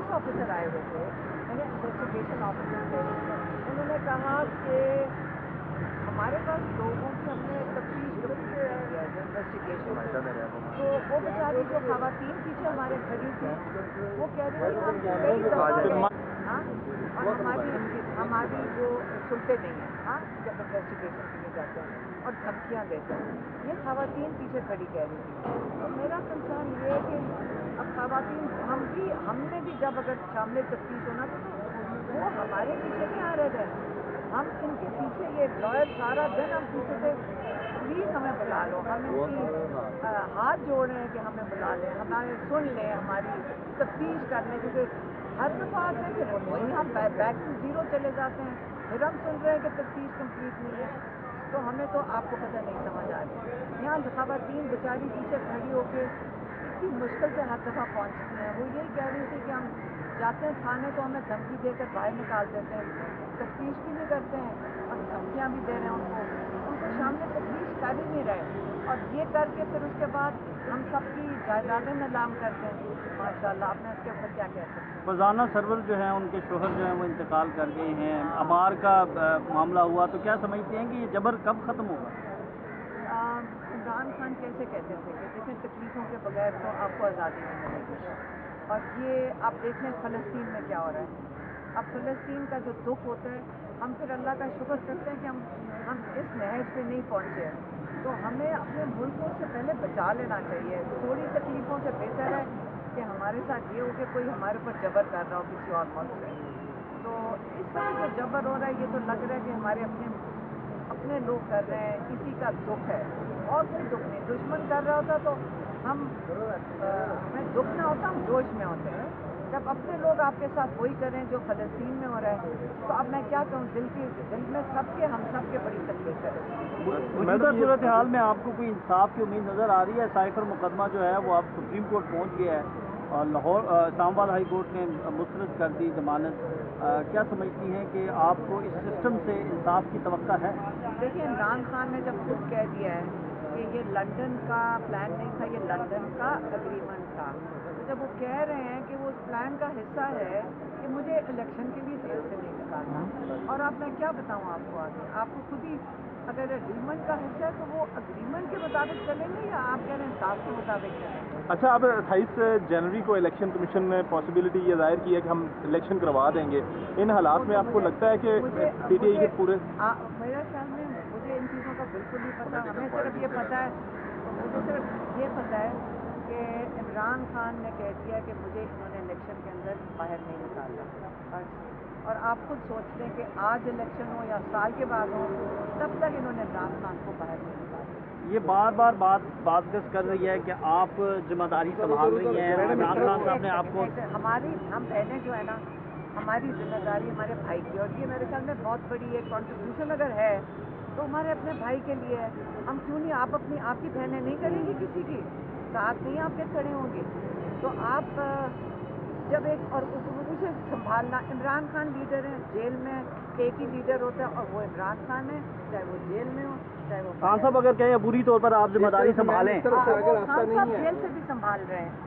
Police officer आए हुए थे, मैंने इन्वेस्टिगेशन ऑफिसर थे, उन्होंने कहा कि हमारे पास लोगों की हमने तफ्तीश इन्वेस्टिगेशन, तो वो बेचारी जो खवातीन पीछे हमारे खड़ी थी वो कह रही थी हम कई दफा हाँ, और हमारी वो सुनते नहीं हैं, हाँ, जब इन्वेस्टिगेशन के लिए जाते हैं और धमकियाँ देते हैं, ये खवातीन पीछे खड़ी कह रही थी। तो मेरा कंसर्न ये है कि अब खवातीन हमने भी जब अगर शामिल तफ्तीश होना तो वो हमारे पीछे नहीं आ रहे थे, हम इनके पीछे ये लॉयर सारा दिन हम पूछते थे प्लीज़ हमें बुला लो, हम इनकी हाथ जोड़ रहे हैं कि हमें बुला लें, हमारे सुन लें, हमारी तफ्तीश कर लें, क्योंकि हर दफ़ा आते हैं फिर वहीं हम बैक टू ज़ीरो चले जाते हैं, फिर हम सुन रहे हैं कि तफ्तीश कंप्लीट नहीं है। तो हमें तो आपको पता नहीं समझ आ रही, यहाँ खवातीन बेचारी पीछे खड़ी होकर इतनी मुश्किल से हर दफ़ा पहुँचती हैं, वो यही कह रही थी कि हम जाते हैं थाने तो हमें धमकी देकर बाहर निकाल देते हैं, तफ्तीश भी नहीं करते हैं और धमकियाँ भी दे रहे हैं उनको सामने तफ्तीश कर ही नहीं रहे, और ये करके फिर उसके बाद हम सबकी जायदादें नीलाम करते हैं। माशाल्लाह, आपने इसके ऊपर क्या कह सकते हैं? फरजाना सरवर जो है उनके शोहर जो हैं वो इंतकाल कर गए हैं, अमार का मामला हुआ, तो क्या समझते हैं कि ये जबर कब ख़त्म होगा? इमरान खान कैसे कहते थे कि देखें तकलीफ़ों के बगैर तो आपको आज़ादी नहीं मिलेगी, और ये आप देख लें फ़लस्तीन में क्या हो रहा है। अब फ़लस्तीन का जो दुख होता है, हम फिर अल्लाह का शुक्र करते हैं कि हम इस नहज पे नहीं पहुँचे हैं, तो हमें अपने मुल्क को उससे पहले बचा लेना चाहिए। थोड़ी तकलीफ़ों से बेहतर है कि हमारे साथ ये हो कि कोई हमारे ऊपर जबर कर रहा हो किसी और मुल्क से। तो इस वक्त जो जबर हो रहा है ये तो लग रहा है कि हमारे अपने लोग कर रहे हैं, इसी का दुख है और कोई दुख नहीं। दुश्मन कर रहा होता तो हमें दुख ना होता, हम जोश में होते हैं। जब अपने लोग आपके साथ वही करें जो फ़लस्तीन में हो रहा है, तो अब मैं क्या कहूँ, दिल में हम सब के बड़ी तकलीफ है। मौजूदा सूरत हाल में आपको कोई इंसाफ की उम्मीद नज़र आ रही है? साइफर मुकदमा जो है वो अब सुप्रीम कोर्ट पहुँच गया है और लाहौर इस्लामाबाद हाई कोर्ट ने मुस्तरद कर दी जमानत। क्या समझती हैं कि आपको इस सिस्टम से इंसाफ की तवक्का है? देखिए, इमरान खान ने जब खुद कह दिया है कि ये लंदन का प्लान नहीं था, ये लंदन का एग्रीमेंट था, तो जब वो कह रहे हैं कि वो उस प्लान का हिस्सा है कि मुझे इलेक्शन के लिए जेल से नहीं निकालना, और अब मैं क्या बताऊँ आपको, आगे आपको खुद ही अगर एग्रीमेंट का हिस्सा है तो वो एग्रीमेंट के मुताबिक चलेंगे या आप कह रहे हैं इंसाफ के मुताबिक चलेंगे? अच्छा, अब 28 जनवरी को इलेक्शन कमीशन ने पॉसिबिलिटी ये जाहिर की है कि हम इलेक्शन करवा देंगे। इन हालात में आपको लगता है कि पीटीआई के पूरे मेरे ख्याल में मुझे इन चीज़ों का बिल्कुल नहीं पता। हमें सिर्फ ये पता है, मुझे सिर्फ ये पता है कि इमरान खान ने कह दिया कि मुझे इन्होंने इलेक्शन के अंदर बाहर नहीं निकाला बस। और आप खुद सोच लें कि आज इलेक्शन हो या साल के बाद हो, तब तक इन्होंने इमरान खान को बाहर नहीं निकाला। ये बार बार बात कर रही है कि आप जिम्मेदारी संभाल रही हैं, इमरान खान साहब ने आपको हम बहनें जो है ना, हमारी जिम्मेदारी हमारे भाई की, और ये मेरे ख्याल में बहुत बड़ी एक कॉन्ट्रीब्यूशन अगर है तो हमारे अपने भाई के लिए है। हम क्यों नहीं, आपकी बहनें नहीं करेंगी, किसी की साथ नहीं आपके खड़े होंगे, तो आप जब एक और उसे संभालना। इमरान खान लीडर हैं, जेल में एक ही लीडर होता है और वो इमरान खान है, चाहे वो जेल में हो चाहे वो खान साहब अगर कहें बुरी तौर पर आप जिम्मेदारी संभालें, खान साहब जेल से भी संभाल रहे हैं।